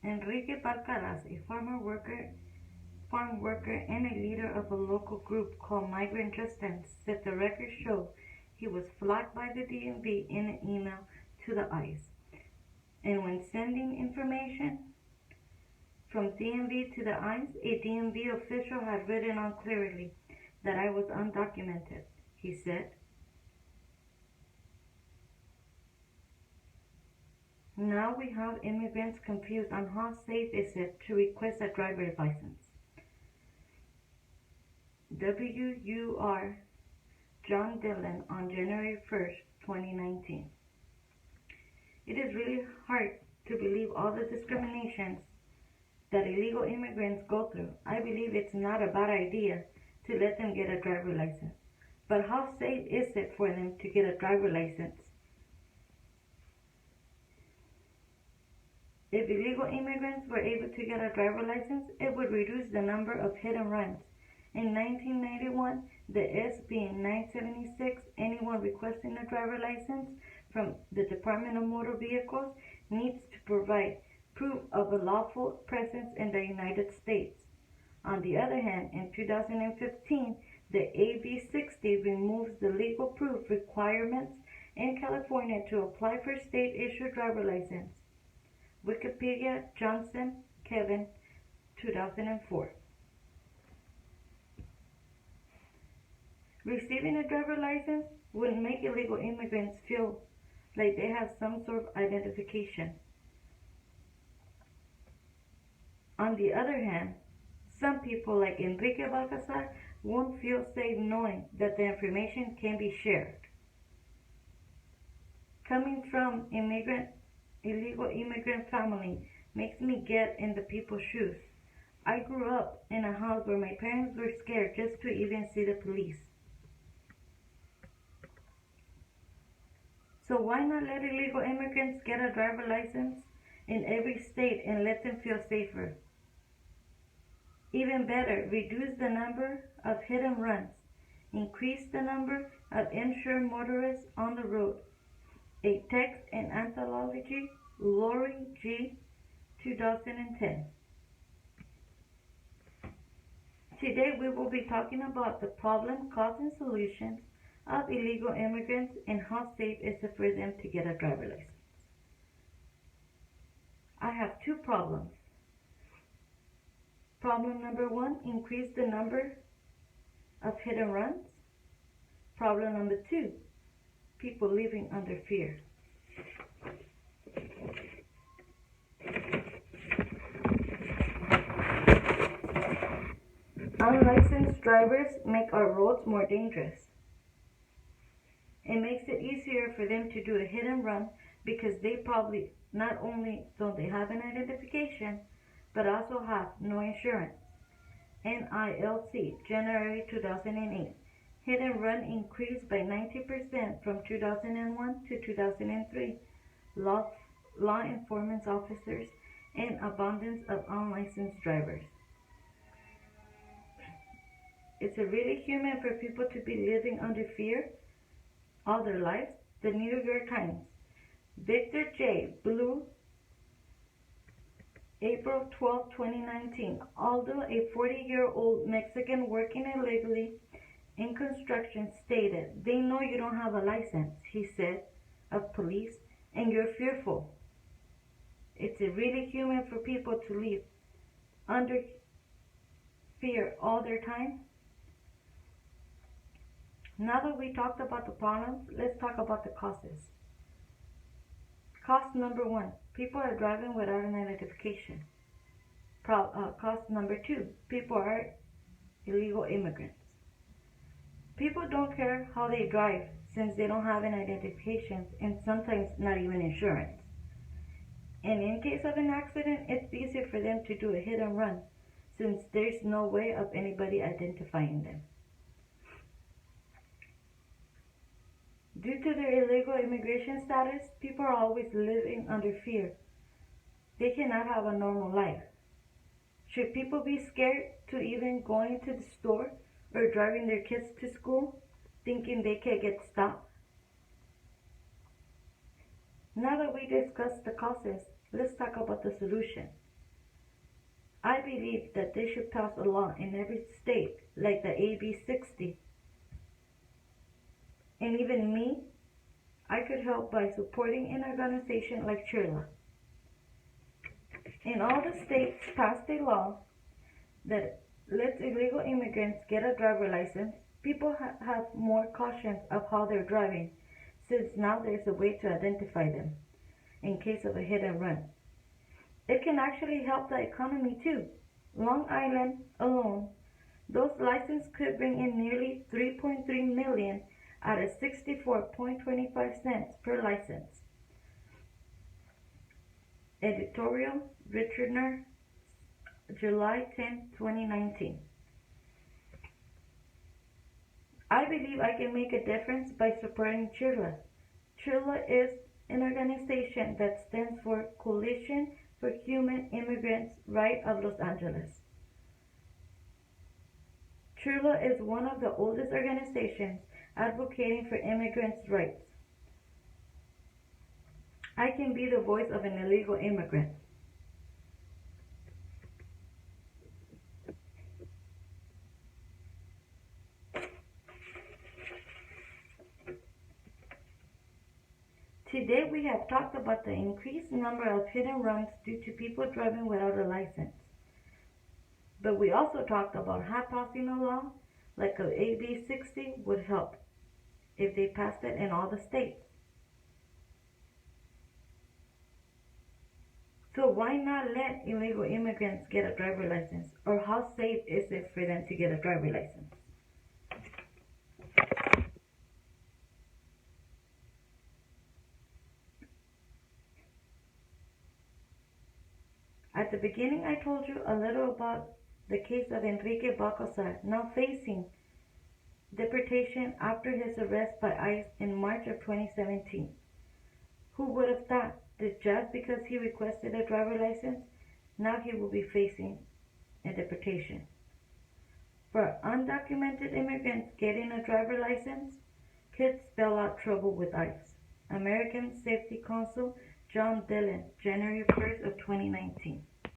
Enrique Balcaraz, a farm worker and a leader of a local group called Migrant Justice, said the records show he was flagged by the DMV in an email to the ICE. And when sending information from DMV to the ICE, a DMV official had written on clearly that I was undocumented, he said. Now we have immigrants confused on how safe is it to request a driver's license. WUR John Dillon on January 1st, 2019. It is really hard to believe all the discriminations that illegal immigrants go through. I believe it's not a bad idea to let them get a driver's license. But how safe is it for them to get a driver's license? If illegal immigrants were able to get a driver's license, it would reduce the number of hit and runs. In 1991, the SB 976, anyone requesting a driver's license from the Department of Motor Vehicles needs to provide proof of a lawful presence in the United States. On the other hand, in 2015, the AB 60 removes the legal proof requirements in California to apply for state-issued driver's license. Wikipedia, Johnson, Kevin, 2004. Receiving a driver's license would make illegal immigrants feel like they have some sort of identification. On the other hand, some people like Enrique Balcazar won't feel safe knowing that the information can be shared. Coming from illegal immigrant family makes me get in the people's shoes. I grew up in a house where my parents were scared just to even see the police. So why not let illegal immigrants get a driver's license in every state and let them feel safer? Even better, reduce the number of hit and runs. Increase the number of insured motorists on the road. A text and anthology, Lori G., 2010. Today we will be talking about the problem, cause, and solutions of illegal immigrants and how safe is it for them to get a driver's license. I have two problems. Problem number one, increase the number of hit and runs. Problem number two, people living under fear. Unlicensed drivers make our roads more dangerous. It makes it easier for them to do a hit and run because they probably not only don't they have an identification, but also have no insurance. NILC, January 2008. Hit and run increased by 90% from 2001 to 2003. Law enforcement officers and abundance of unlicensed drivers. It's really human for people to be living under fear all their lives. The New York Times. Victor J. Blue, April 12, 2019. Although a 40-year-old Mexican working illegally in construction stated, "They know you don't have a license," he said of police, "and you're fearful." It's really human for people to live under fear all their time. Now that we talked about the problems, let's talk about the causes. Cause number one, people are driving without an identification. Cause number two, people are illegal immigrants. People don't care how they drive since they don't have an identification and sometimes not even insurance. And in case of an accident, it's easier for them to do a hit and run since there's no way of anybody identifying them. Due to their illegal immigration status, people are always living under fear. They cannot have a normal life. Should people be scared to even going to the store or driving their kids to school, thinking they can get stopped? Now that we discussed the causes, let's talk about the solution. I believe that they should pass a law in every state, like the AB 60. And even me, I could help by supporting an organization like CHIRLA. In all the states passed a law that lets illegal immigrants get a driver license. People have more cautions of how they're driving, since now there's a way to identify them in case of a hit and run. It can actually help the economy too. Long Island alone, those licenses could bring in nearly $3.3 million out of 64.25 cents per license. Editorial, Richardner, July 10, 2019. I believe I can make a difference by supporting CHIRLA. CHIRLA is an organization that stands for Coalition for Human Immigrants' Right of Los Angeles. CHIRLA is one of the oldest organizations advocating for immigrants' rights. I can be the voice of an illegal immigrant. Today we have talked about the increased number of hit and runs due to people driving without a license. But we also talked about how passing a law like a AB 60 would help if they passed it in all the states. So why not let illegal immigrants get a driver license? Or how safe is it for them to get a driver license? At the beginning, I told you a little about the case of Enrique Balcazar, now facing deportation after his arrest by ICE in March of 2017. Who would have thought that just because he requested a driver license, now he will be facing a deportation? For undocumented immigrants, getting a driver license could spell out trouble with ICE. American Safety Council, John Dillon, January 1st of 2019.